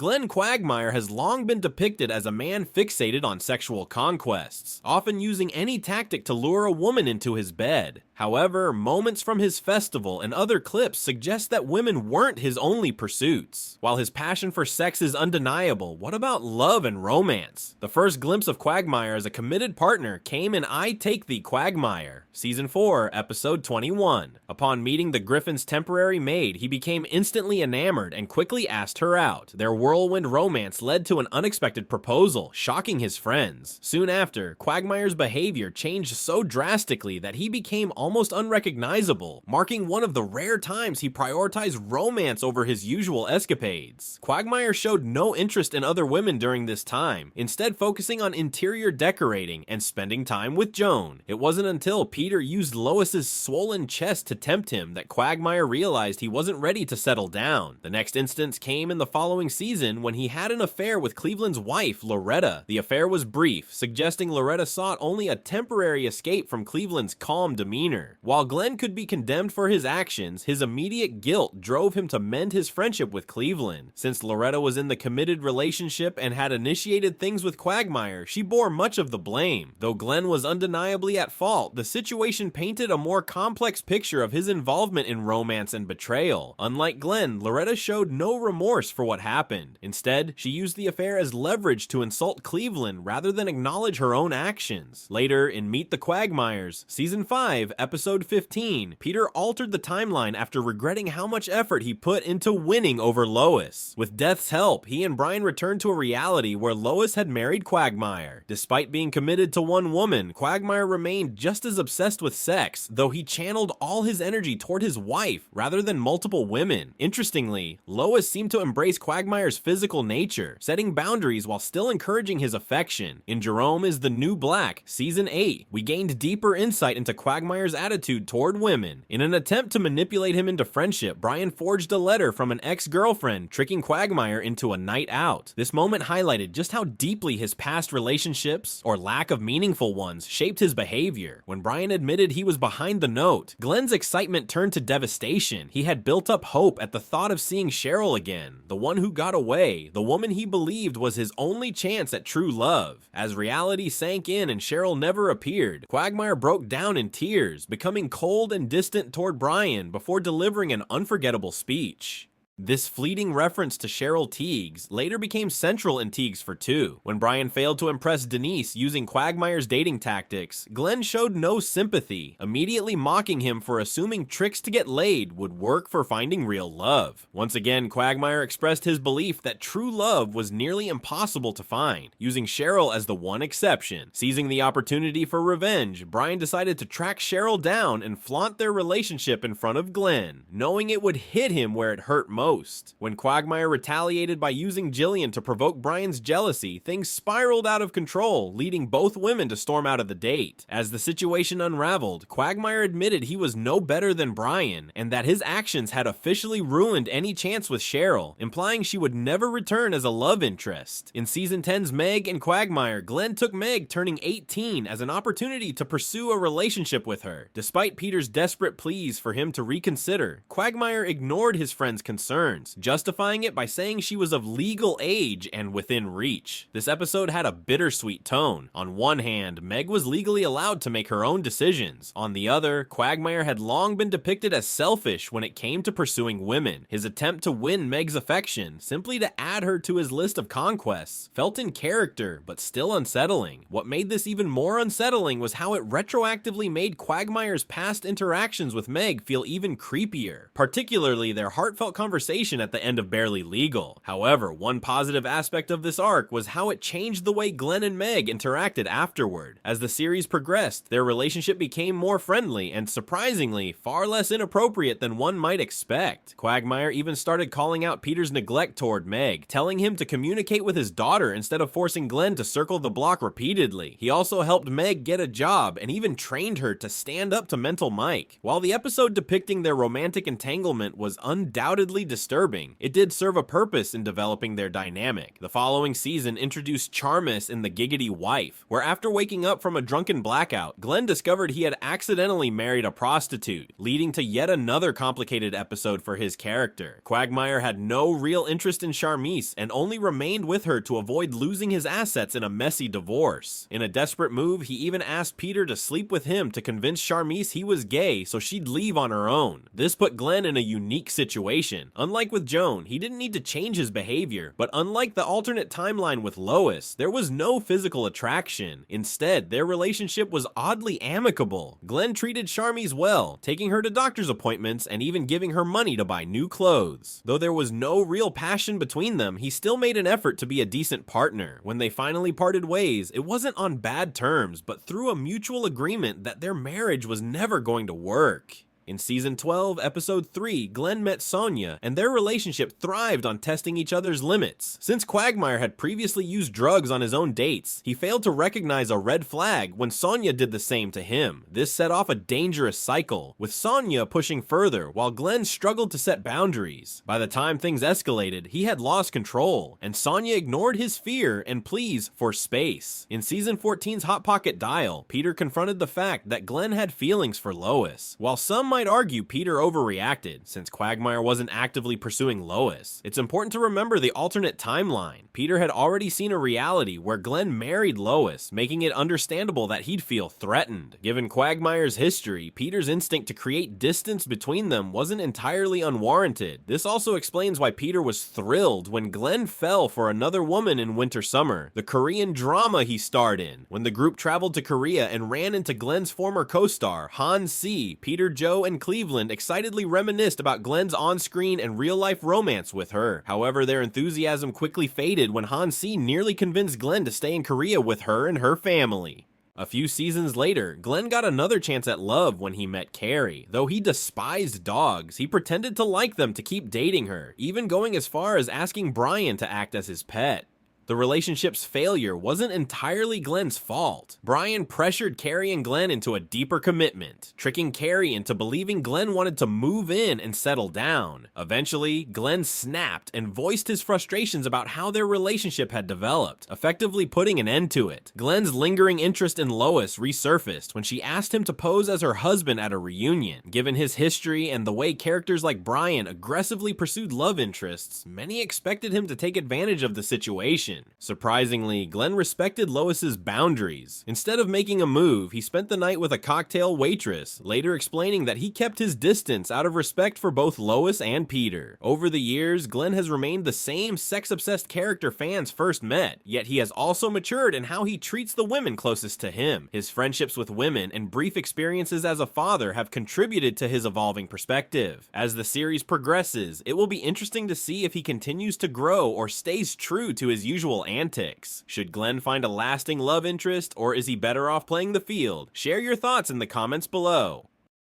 Glenn Quagmire has long been depicted as a man fixated on sexual conquests, often using any tactic to lure a woman into his bed. However, moments from his festival and other clips suggest that women weren't his only pursuits. While his passion for sex is undeniable, what about love and romance? The first glimpse of Quagmire as a committed partner came in I Take Thee, Quagmire, Season 4, Episode 21. Upon meeting the Griffin's temporary maid, he became instantly enamored and quickly asked her out. Their whirlwind romance led to an unexpected proposal, shocking his friends. Soon after, Quagmire's behavior changed so drastically that he became almost unrecognizable, marking one of the rare times he prioritized romance over his usual escapades. Quagmire showed no interest in other women during this time, instead focusing on interior decorating and spending time with Joan. It wasn't until Peter used Lois's swollen chest to tempt him that Quagmire realized he wasn't ready to settle down. The next instance came in the following season when he had an affair with Cleveland's wife, Loretta. The affair was brief, suggesting Loretta sought only a temporary escape from Cleveland's calm demeanor. While Glenn could be condemned for his actions, his immediate guilt drove him to mend his friendship with Cleveland. Since Loretta was in the committed relationship and had initiated things with Quagmire, she bore much of the blame. Though Glenn was undeniably at fault, the situation painted a more complex picture of his involvement in romance and betrayal. Unlike Glenn, Loretta showed no remorse for what happened. Instead, she used the affair as leverage to insult Cleveland rather than acknowledge her own actions. Later, in Meet the Quagmires, Season 5, Episode 15, Peter altered the timeline after regretting how much effort he put into winning over Lois. With Death's help, he and Brian returned to a reality where Lois had married Quagmire. Despite being committed to one woman, Quagmire remained just as obsessed with sex, though he channeled all his energy toward his wife rather than multiple women. Interestingly, Lois seemed to embrace Quagmire's physical nature, setting boundaries while still encouraging his affection. In Jerome is the New Black, Season 8, we gained deeper insight into Quagmire's attitude toward women. In an attempt to manipulate him into friendship, Brian forged a letter from an ex-girlfriend, tricking Quagmire into a night out. This moment highlighted just how deeply his past relationships, or lack of meaningful ones, shaped his behavior. When Brian admitted he was behind the note, Glenn's excitement turned to devastation. He had built up hope at the thought of seeing Cheryl again, the one who got away, the woman he believed was his only chance at true love. As reality sank in and Cheryl never appeared, Quagmire broke down in tears, becoming cold and distant toward Brian before delivering an unforgettable speech. This fleeting reference to Cheryl Tiegs later became central in Tiegs for Two. When Brian failed to impress Denise using Quagmire's dating tactics, Glenn showed no sympathy, immediately mocking him for assuming tricks to get laid would work for finding real love. Once again, Quagmire expressed his belief that true love was nearly impossible to find, using Cheryl as the one exception. Seizing the opportunity for revenge, Brian decided to track Cheryl down and flaunt their relationship in front of Glenn, knowing it would hit him where it hurt most. When Quagmire retaliated by using Jillian to provoke Brian's jealousy, things spiraled out of control, leading both women to storm out of the date. As the situation unraveled, Quagmire admitted he was no better than Brian, and that his actions had officially ruined any chance with Cheryl, implying she would never return as a love interest. In Season 10's Meg and Quagmire, Glenn took Meg turning 18 as an opportunity to pursue a relationship with her. Despite Peter's desperate pleas for him to reconsider, Quagmire ignored his friend's concerns, justifying it by saying she was of legal age and within reach. This episode had a bittersweet tone. On one hand, Meg was legally allowed to make her own decisions. On the other, Quagmire had long been depicted as selfish when it came to pursuing women. His attempt to win Meg's affection, simply to add her to his list of conquests, felt in character, but still unsettling. What made this even more unsettling was how it retroactively made Quagmire's past interactions with Meg feel even creepier, particularly their heartfelt conversations at the end of Barely Legal. However, one positive aspect of this arc was how it changed the way Glenn and Meg interacted afterward. As the series progressed, their relationship became more friendly and, surprisingly, far less inappropriate than one might expect. Quagmire even started calling out Peter's neglect toward Meg, telling him to communicate with his daughter instead of forcing Glenn to circle the block repeatedly. He also helped Meg get a job and even trained her to stand up to Mental Mike. While the episode depicting their romantic entanglement was undoubtedly disturbing, it did serve a purpose in developing their dynamic. The following season introduced Charmus in The Giggity Wife, where after waking up from a drunken blackout, Glenn discovered he had accidentally married a prostitute, leading to yet another complicated episode for his character. Quagmire had no real interest in Charmise and only remained with her to avoid losing his assets in a messy divorce. In a desperate move, he even asked Peter to sleep with him to convince Charmise he was gay so she'd leave on her own. This put Glenn in a unique situation. Unlike with Joan, he didn't need to change his behavior, but unlike the alternate timeline with Lois, there was no physical attraction. Instead, their relationship was oddly amicable. Glenn treated Charmise well, taking her to doctor's appointments and even giving her money to buy new clothes. Though there was no real passion between them, he still made an effort to be a decent partner. When they finally parted ways, it wasn't on bad terms, but through a mutual agreement that their marriage was never going to work. In Season 12, Episode 3, Glenn met Sonia, and their relationship thrived on testing each other's limits. Since Quagmire had previously used drugs on his own dates, he failed to recognize a red flag when Sonia did the same to him. This set off a dangerous cycle, with Sonia pushing further while Glenn struggled to set boundaries. By the time things escalated, he had lost control, and Sonia ignored his fear and pleas for space. In Season 14's Hot Pocket Dial, Peter confronted the fact that Glenn had feelings for Lois. While some might argue Peter overreacted, since Quagmire wasn't actively pursuing Lois, it's important to remember the alternate timeline. Peter had already seen a reality where Glenn married Lois, making it understandable that he'd feel threatened. Given Quagmire's history, Peter's instinct to create distance between them wasn't entirely unwarranted. This also explains why Peter was thrilled when Glenn fell for another woman in Winter Summer, the Korean drama he starred in. When the group traveled to Korea and ran into Glenn's former co-star, Han Si, Peter, Joe, and Cleveland excitedly reminisced about Glenn's on-screen and real-life romance with her. However, their enthusiasm quickly faded when Han Si nearly convinced Glenn to stay in Korea with her and her family. A few seasons later, Glenn got another chance at love when he met Carrie. Though he despised dogs, he pretended to like them to keep dating her, even going as far as asking Brian to act as his pet. The relationship's failure wasn't entirely Glenn's fault. Brian pressured Carrie and Glenn into a deeper commitment, tricking Carrie into believing Glenn wanted to move in and settle down. Eventually, Glenn snapped and voiced his frustrations about how their relationship had developed, effectively putting an end to it. Glenn's lingering interest in Lois resurfaced when she asked him to pose as her husband at a reunion. Given his history and the way characters like Brian aggressively pursued love interests, many expected him to take advantage of the situation. Surprisingly, Glenn respected Lois's boundaries. Instead of making a move, he spent the night with a cocktail waitress, later explaining that he kept his distance out of respect for both Lois and Peter. Over the years, Glenn has remained the same sex-obsessed character fans first met, yet he has also matured in how he treats the women closest to him. His friendships with women and brief experiences as a father have contributed to his evolving perspective. As the series progresses, it will be interesting to see if he continues to grow or stays true to his usual antics. Should Glenn find a lasting love interest, or is he better off playing the field? Share your thoughts in the comments below.